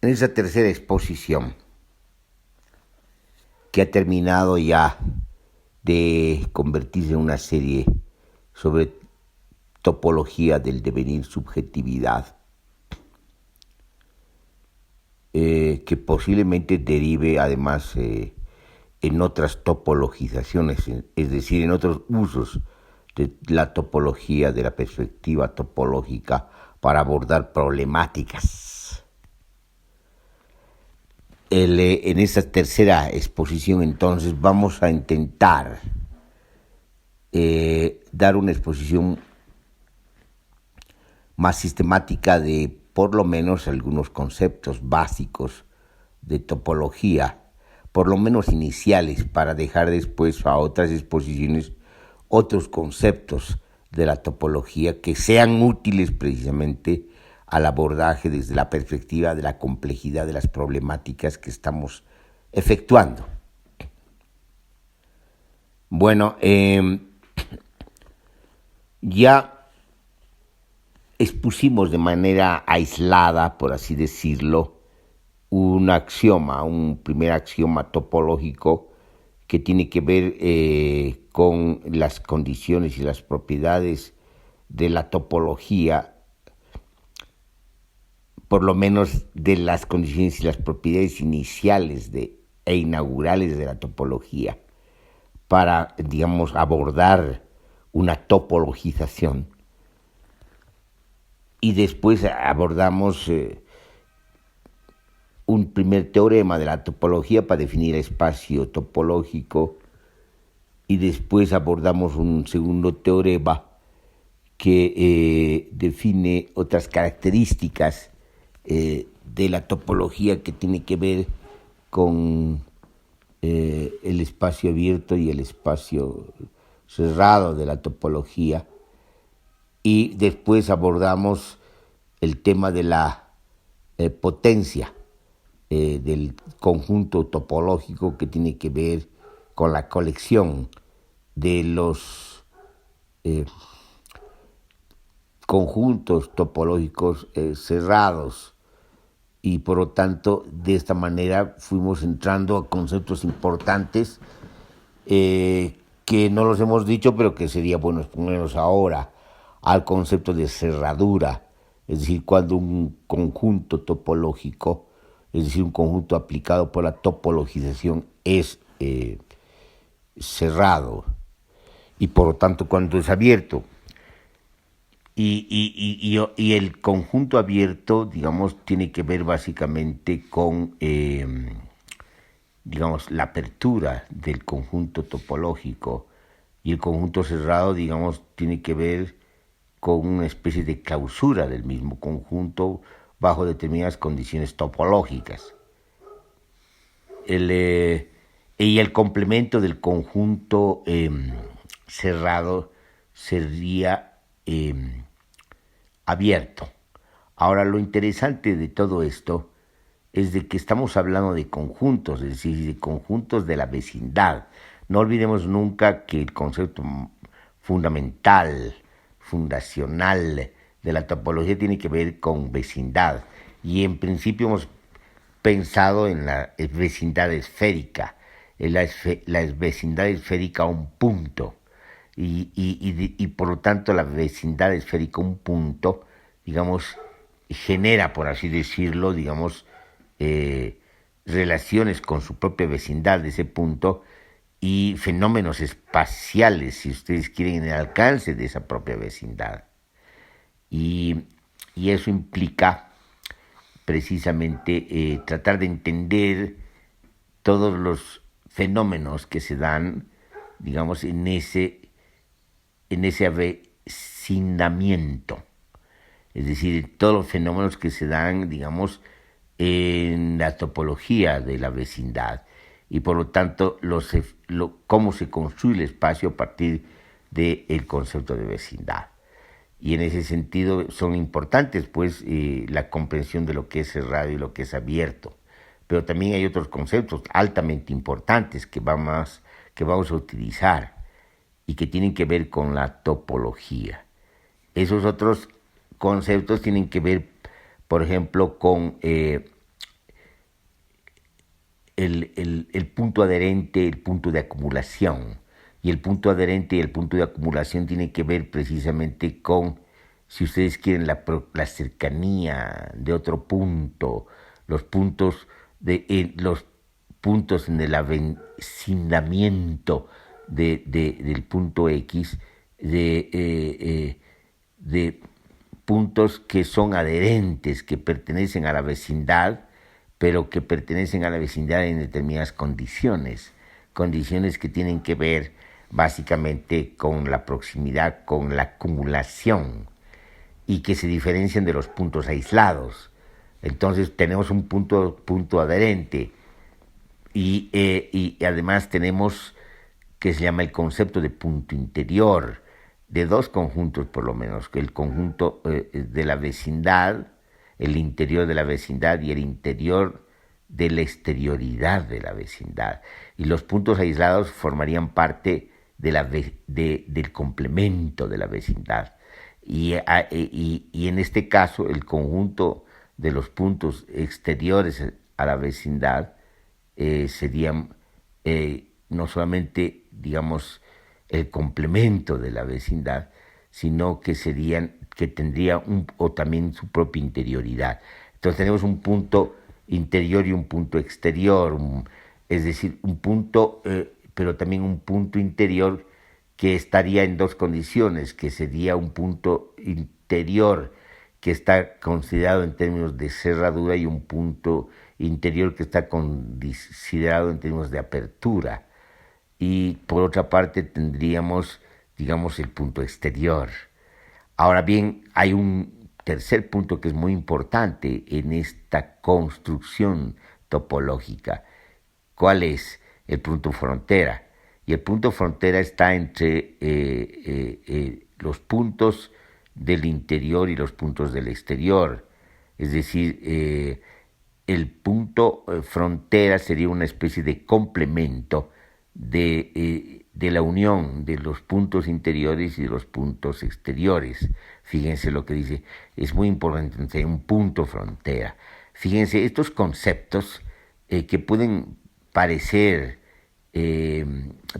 En esa tercera exposición, que ha terminado ya de convertirse en una serie sobre topología del devenir, subjetividad, que posiblemente derive además en otras topologizaciones, es decir, en otros usos de la topología, de la perspectiva topológica para abordar problemáticas. En esta tercera exposición, entonces, vamos a intentar dar una exposición más sistemática de por lo menos algunos conceptos básicos de topología, por lo menos iniciales, para dejar después a otras exposiciones otros conceptos de la topología que sean útiles precisamente al abordaje desde la perspectiva de la complejidad de las problemáticas que estamos efectuando. Bueno, ya expusimos de manera aislada, por así decirlo, un axioma, un primer axioma topológico que tiene que ver con las condiciones y las propiedades de la topología, por lo menos de las condiciones y las propiedades iniciales e inaugurales de la topología, para, digamos, abordar una topologización. Y después abordamos un primer teorema de la topología para definir el espacio topológico, y después abordamos un segundo teorema que define otras características de la topología que tiene que ver con el espacio abierto y el espacio cerrado de la topología. Y después abordamos el tema de la potencia del conjunto topológico, que tiene que ver con la colección de los conjuntos topológicos cerrados, y por lo tanto de esta manera fuimos entrando a conceptos importantes que no los hemos dicho, pero que sería bueno exponerlos ahora, al concepto de cerradura, es decir, cuando un conjunto topológico, es decir, un conjunto aplicado por la topologización, es cerrado, y por lo tanto cuando es abierto. Y el conjunto abierto, digamos, tiene que ver básicamente con, digamos, la apertura del conjunto topológico, y el conjunto cerrado, digamos, tiene que ver con una especie de clausura del mismo conjunto bajo determinadas condiciones topológicas. Y el complemento del conjunto cerrado sería abierto. Ahora, lo interesante de todo esto es de que estamos hablando de conjuntos, es decir, de conjuntos de la vecindad. No olvidemos nunca que el concepto fundamental, fundacional de la topología tiene que ver con vecindad, y en principio hemos pensado en la vecindad esférica, la vecindad esférica a un punto, y por lo tanto la vecindad esférica a un punto, digamos, genera, por así decirlo, digamos, relaciones con su propia vecindad de ese punto, y fenómenos espaciales, si ustedes quieren, en el alcance de esa propia vecindad. Y eso implica precisamente tratar de entender todos los fenómenos que se dan, digamos, en ese avecindamiento, es decir, todos los fenómenos que se dan, digamos, en la topología de la vecindad, y por lo tanto cómo se construye el espacio a partir del concepto de vecindad. Y en ese sentido son importantes, pues, la comprensión de lo que es cerrado y lo que es abierto. Pero también hay otros conceptos altamente importantes que vamos a utilizar y que tienen que ver con la topología. Esos otros conceptos tienen que ver, por ejemplo, con el punto adherente, el punto de acumulación. Y el punto adherente y el punto de acumulación tienen que ver precisamente con, si ustedes quieren, la cercanía de otro punto, los puntos en el avecinamiento del punto X, de puntos que son adherentes, que pertenecen a la vecindad, pero que pertenecen a la vecindad en determinadas condiciones que tienen que ver básicamente con la proximidad, con la acumulación, y que se diferencian de los puntos aislados. Entonces tenemos un punto adherente y además tenemos que se llama el concepto de punto interior, de dos conjuntos por lo menos, el conjunto de la vecindad, el interior de la vecindad y el interior de la exterioridad de la vecindad. Y los puntos aislados formarían parte del complemento de la vecindad. Y en este caso, el conjunto de los puntos exteriores a la vecindad serían no solamente, digamos, el complemento de la vecindad, sino que tendría también su propia interioridad. Entonces tenemos un punto interior y un punto exterior, es decir, un punto, pero también un punto interior que estaría en dos condiciones, que sería un punto interior que está considerado en términos de cerradura y un punto interior que está considerado en términos de apertura. Y por otra parte tendríamos, digamos, el punto exterior. Ahora bien, hay un tercer punto que es muy importante en esta construcción topológica. ¿Cuál es? El punto frontera. Y el punto frontera está entre los puntos del interior y los puntos del exterior. Es decir, el punto frontera sería una especie de complemento de la unión de los puntos interiores y de los puntos exteriores. Fíjense lo que dice, es muy importante, un punto frontera. Fíjense, estos conceptos que pueden parecer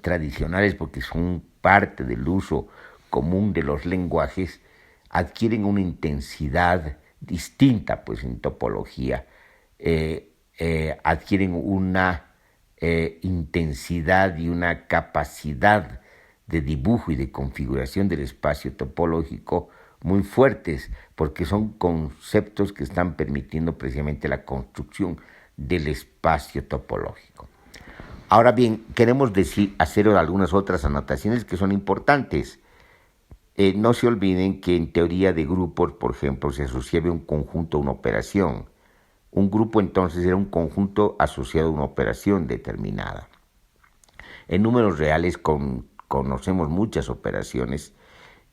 tradicionales porque son parte del uso común de los lenguajes, adquieren una intensidad distinta pues en topología, adquieren una intensidad y una capacidad de dibujo y de configuración del espacio topológico muy fuertes, porque son conceptos que están permitiendo precisamente la construcción del espacio topológico. Ahora bien, queremos hacer algunas otras anotaciones que son importantes. No se olviden que en teoría de grupos, por ejemplo, se asociaba un conjunto a una operación. Un grupo entonces era un conjunto asociado a una operación determinada. En números reales conocemos muchas operaciones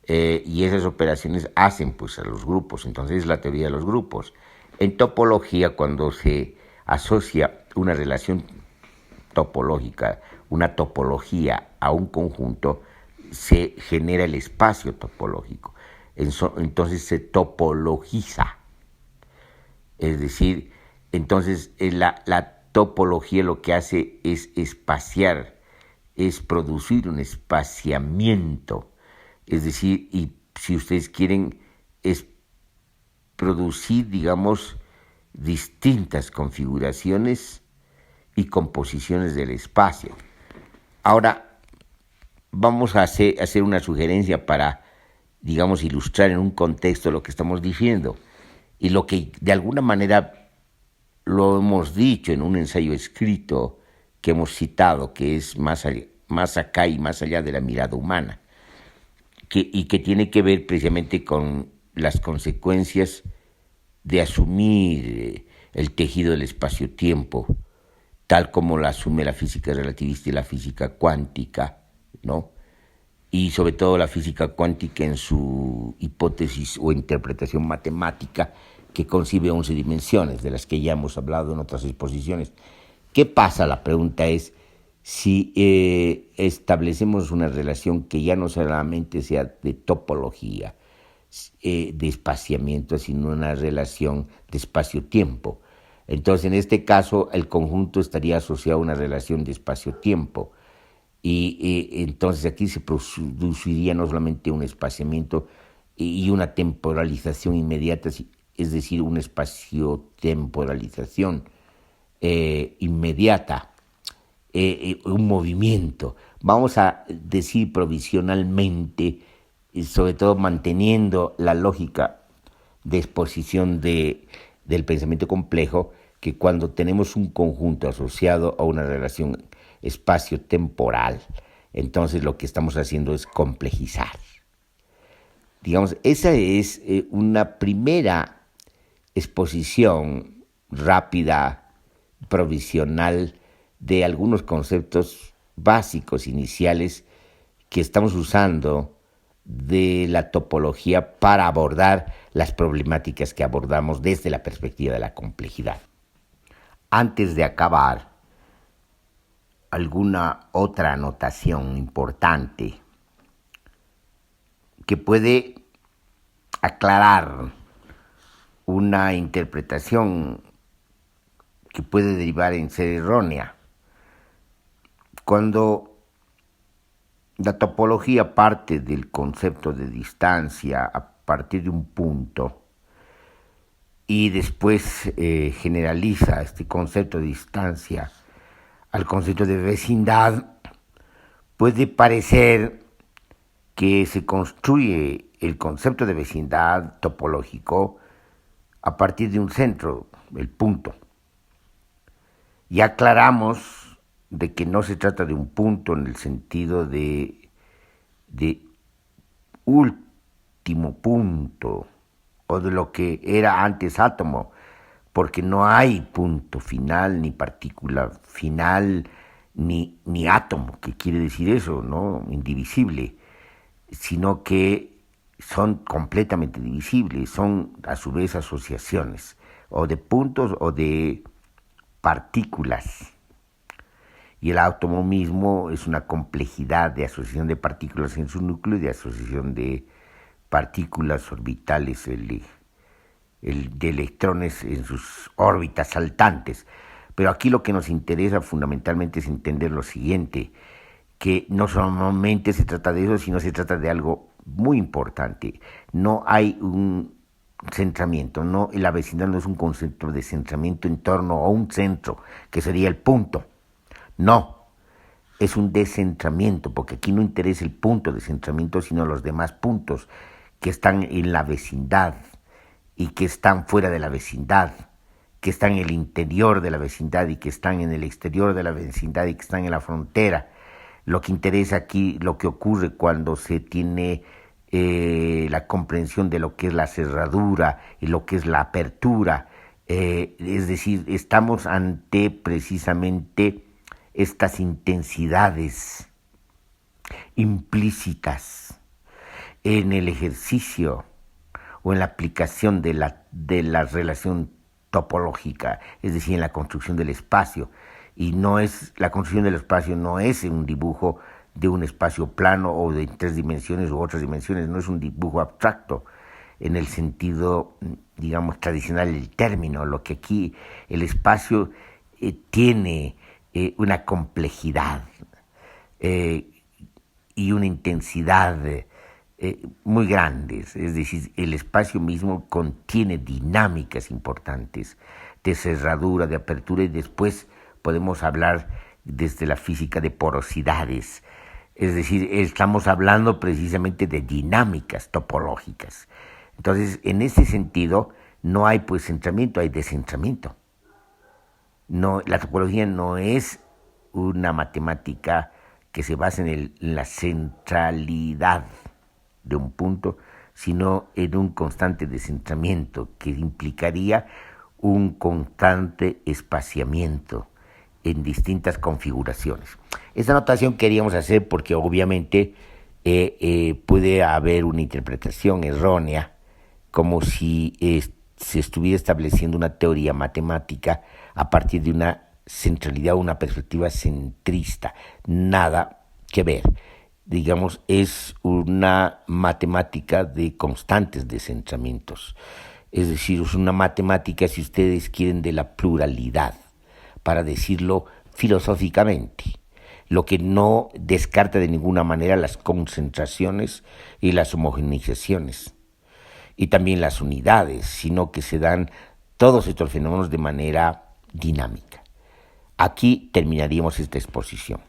y esas operaciones hacen pues a los grupos, entonces es la teoría de los grupos. En topología, cuando se asocia una relación topológica, una topología a un conjunto, se genera el espacio topológico. Entonces se topologiza. Es decir, entonces la topología lo que hace es espaciar, es producir un espaciamiento. Es decir, y si ustedes quieren, es producir, digamos, distintas configuraciones y composiciones del espacio. Ahora, vamos a hacer una sugerencia para, digamos, ilustrar en un contexto lo que estamos diciendo. Y lo que de alguna manera lo hemos dicho en un ensayo escrito que hemos citado, que es más acá y más allá de la mirada humana, y que tiene que ver precisamente con las consecuencias de asumir el tejido del espacio-tiempo, tal como la asume la física relativista y la física cuántica, ¿no? Y sobre todo la física cuántica en su hipótesis o interpretación matemática que concibe 11 dimensiones, de las que ya hemos hablado en otras exposiciones. ¿Qué pasa? La pregunta es si establecemos una relación que ya no solamente sea de topología, de espaciamiento, sino una relación de espacio-tiempo. Entonces, en este caso, el conjunto estaría asociado a una relación de espacio-tiempo. Y entonces aquí se produciría no solamente un espaciamiento y una temporalización inmediata, es decir, una espacio-temporalización inmediata, un movimiento. Vamos a decir provisionalmente, sobre todo manteniendo la lógica de exposición del pensamiento complejo, que cuando tenemos un conjunto asociado a una relación espacio-temporal, entonces lo que estamos haciendo es complejizar. Digamos, esa es una primera exposición rápida, provisional, de algunos conceptos básicos, iniciales, que estamos usando de la topología para abordar las problemáticas que abordamos desde la perspectiva de la complejidad. Antes de acabar, alguna otra anotación importante que puede aclarar una interpretación que puede derivar en ser errónea. Cuando la topología parte del concepto de distancia a partir de un punto y después generaliza este concepto de distancia al concepto de vecindad, puede parecer que se construye el concepto de vecindad topológico a partir de un centro, el punto. Ya aclaramos de que no se trata de un punto en el sentido de último punto o de lo que era antes átomo, porque no hay punto final, ni partícula final, ni átomo, que quiere decir eso, ¿no? Indivisible, sino que son completamente divisibles, son a su vez asociaciones, o de puntos o de partículas. Y el átomo mismo es una complejidad de asociación de partículas en su núcleo y de asociación de partículas orbitales de electrones en sus órbitas saltantes. Pero aquí lo que nos interesa fundamentalmente es entender lo siguiente, que no solamente se trata de eso, sino se trata de algo muy importante. No hay un centramiento, no, la vecindad no es un concepto de centramiento en torno a un centro, que sería el punto. No, es un descentramiento, porque aquí no interesa el punto de centramiento, sino los demás puntos que están en la vecindad y que están fuera de la vecindad, que están en el interior de la vecindad y que están en el exterior de la vecindad y que están en la frontera. Lo que interesa aquí, lo que ocurre cuando se tiene la comprensión de lo que es la cerradura y lo que es la apertura, es decir, estamos ante precisamente estas intensidades implícitas en el ejercicio o en la aplicación de la relación topológica, es decir, en la construcción del espacio. Y no es, la construcción del espacio no es un dibujo de un espacio plano o de 3 dimensiones u otras dimensiones, no es un dibujo abstracto en el sentido, digamos, tradicional del término. Lo que aquí el espacio tiene una complejidad y una intensidad muy grandes, es decir, el espacio mismo contiene dinámicas importantes de cerradura, de apertura, y después podemos hablar desde la física de porosidades, es decir, estamos hablando precisamente de dinámicas topológicas. Entonces, en ese sentido, no hay pues centramiento, hay descentramiento. No, la topología no es una matemática que se basa en la centralidad de un punto, sino en un constante descentramiento que implicaría un constante espaciamiento en distintas configuraciones. Esta anotación queríamos hacer porque obviamente puede haber una interpretación errónea, como si se estuviera estableciendo una teoría matemática a partir de una centralidad o una perspectiva centrista. Nada que ver. Digamos, es una matemática de constantes descentramientos. Es decir, es una matemática, si ustedes quieren, de la pluralidad, para decirlo filosóficamente, lo que no descarta de ninguna manera las concentraciones y las homogeneizaciones, y también las unidades, sino que se dan todos estos fenómenos de manera dinámica. Aquí terminaríamos esta exposición.